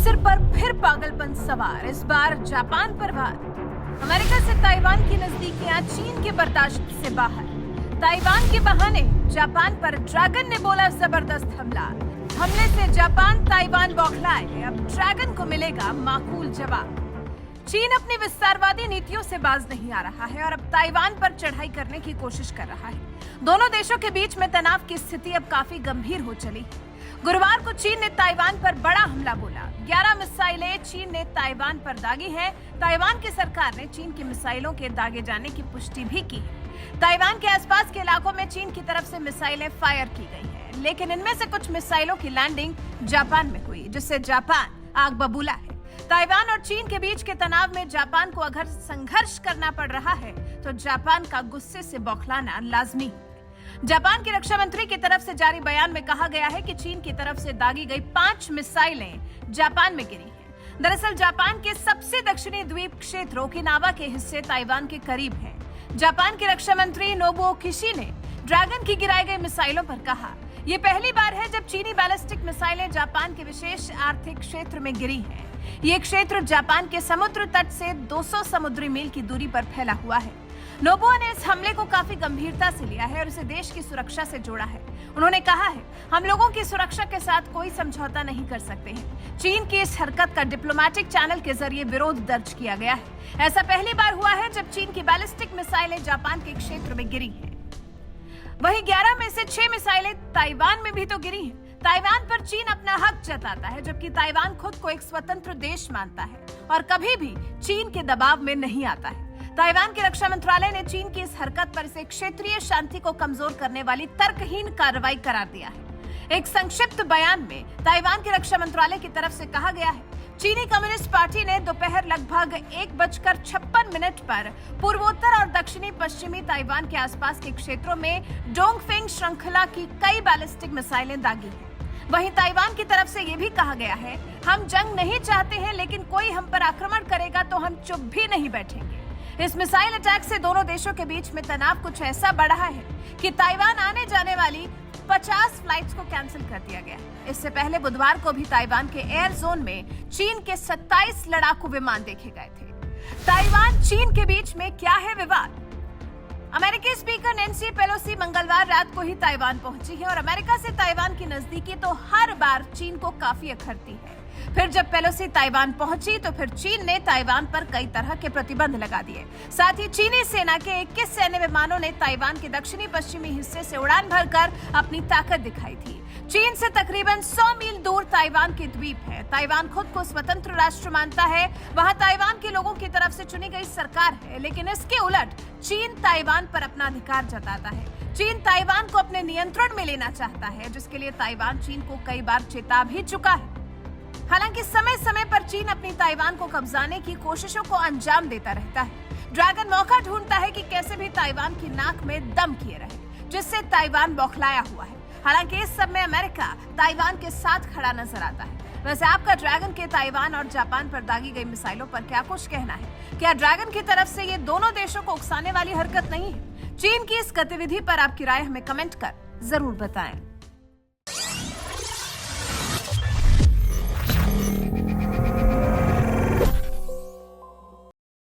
सिर पर फिर पागलपन सवार, इस बार जापान पर वार। अमेरिका से ताइवान की नजदीकियां चीन के बर्दाश्त से बाहर। ताइवान के बहाने जापान पर ड्रैगन ने बोला जबरदस्त हमला। हमले से जापान ताइवान बौखलाए, अब ड्रैगन को मिलेगा माकूल जवाब। चीन अपनी विस्तारवादी नीतियों से बाज नहीं आ रहा है और अब ताइवान पर चढ़ाई करने की कोशिश कर रहा है। दोनों देशों के बीच में तनाव की स्थिति अब काफी गंभीर हो चली। गुरुवार को चीन ने ताइवान पर बड़ा हमला बोला। 11 मिसाइलें चीन ने ताइवान पर दागी हैं। ताइवान की सरकार ने चीन की मिसाइलों के दागे जाने की पुष्टि भी की है। ताइवान के आसपास के इलाकों में चीन की तरफ से मिसाइलें फायर की गई हैं, लेकिन इनमें से कुछ मिसाइलों की लैंडिंग जापान में हुई, जिससे जापान आग बबूला है। ताइवान और चीन के बीच के तनाव में जापान को अगर संघर्ष करना पड़ रहा है तो जापान का गुस्से से बौखलाना लाजमी है। जापान के रक्षा मंत्री की तरफ से जारी बयान में कहा गया है कि चीन की तरफ से दागी गई 5 मिसाइलें जापान में गिरी हैं। दरअसल जापान के सबसे दक्षिणी द्वीप क्षेत्र ओकिनावा के हिस्से ताइवान के करीब हैं। जापान के रक्षा मंत्री नोबुओ किशी ने ड्रैगन की गिराई गई मिसाइलों पर कहा, ये पहली बार है जब चीनी बैलिस्टिक मिसाइलें जापान के विशेष आर्थिक क्षेत्र में गिरी हैं। ये क्षेत्र जापान के समुद्र तट से 200 समुद्री मील की दूरी पर फैला हुआ है। नोबुओ ने इस हमले को काफी गंभीरता से लिया है और इसे देश की सुरक्षा से जोड़ा है। उन्होंने कहा है, हम लोगों की सुरक्षा के साथ कोई समझौता नहीं कर सकते हैं। चीन की इस हरकत का डिप्लोमेटिक चैनल के जरिए विरोध दर्ज किया गया है। ऐसा पहली बार हुआ है जब चीन की बैलिस्टिक मिसाइलें जापान के क्षेत्र में गिरी हैं। वहीं 11 में से 6 मिसाइलें ताइवान में भी तो गिरी हैं। ताइवान पर चीन अपना हक जताता है, जबकि ताइवान खुद को एक स्वतंत्र देश मानता है और कभी भी चीन के दबाव में नहीं आता है। ताइवान के रक्षा मंत्रालय ने चीन की इस हरकत पर इसे क्षेत्रीय शांति को कमजोर करने वाली तर्कहीन कार्रवाई करार दिया है। एक संक्षिप्त बयान में ताइवान के रक्षा मंत्रालय की तरफ से कहा गया है, चीनी कम्युनिस्ट पार्टी ने दोपहर लगभग 1:56 पर पूर्वोत्तर और दक्षिणी पश्चिमी ताइवान के आसपास के क्षेत्रों में डोंगफिंग श्रृंखला की कई बैलिस्टिक मिसाइलें दागी हैं। वहीं ताइवान की तरफ से ये भी कहा गया है, हम जंग नहीं चाहते हैं, लेकिन कोई हम पर आक्रमण करेगा तो हम चुप भी नहीं बैठेंगे। इस मिसाइल अटैक से दोनों देशों के बीच में तनाव कुछ ऐसा बढ़ा है कि ताइवान आने जाने वाली 50 फ्लाइट्स को कैंसिल कर दिया गया। इससे पहले बुधवार को भी ताइवान के एयर जोन में चीन के 27 लड़ाकू विमान देखे गए थे। ताइवान चीन के बीच में क्या है विवाद? अमेरिकी स्पीकर नैन्सी पेलोसी मंगलवार रात को ही ताइवान पहुंची है और अमेरिका से ताइवान की नजदीकी तो हर बार चीन को काफी अखरती है। फिर जब पेलोसी ताइवान पहुंची तो फिर चीन ने ताइवान पर कई तरह के प्रतिबंध लगा दिए। साथ ही चीनी सेना के 21 सैन्य विमानों ने ताइवान के दक्षिणी पश्चिमी हिस्से से उड़ान भरकर अपनी ताकत दिखाई थी। चीन से तकरीबन 100 मील दूर ताइवान के द्वीप है। ताइवान खुद को स्वतंत्र राष्ट्र मानता है। वहां ताइवान के लोगों की तरफ से चुनी गई सरकार है, लेकिन इसके उलट चीन ताइवान पर अपना अधिकार जताता है। चीन ताइवान को अपने नियंत्रण में लेना चाहता है, जिसके लिए ताइवान चीन को कई बार चेता भी चुका है। हालांकि समय समय पर चीन अपनी ताइवान को कब्जाने की कोशिशों को अंजाम देता रहता है। ड्रैगन मौका ढूंढता है कि कैसे भी ताइवान की नाक में दम किए रहे, जिससे ताइवान बौखलाया हुआ है। हालांकि इस सब में अमेरिका ताइवान के साथ खड़ा नजर आता है। वैसे आपका ड्रैगन के ताइवान और जापान पर दागी गई मिसाइलों पर क्या कुछ कहना है? क्या ड्रैगन की तरफ से ये दोनों देशों को उकसाने वाली हरकत नहीं है? चीन की इस गतिविधि पर आपकी राय हमें कमेंट कर जरूर बताएं।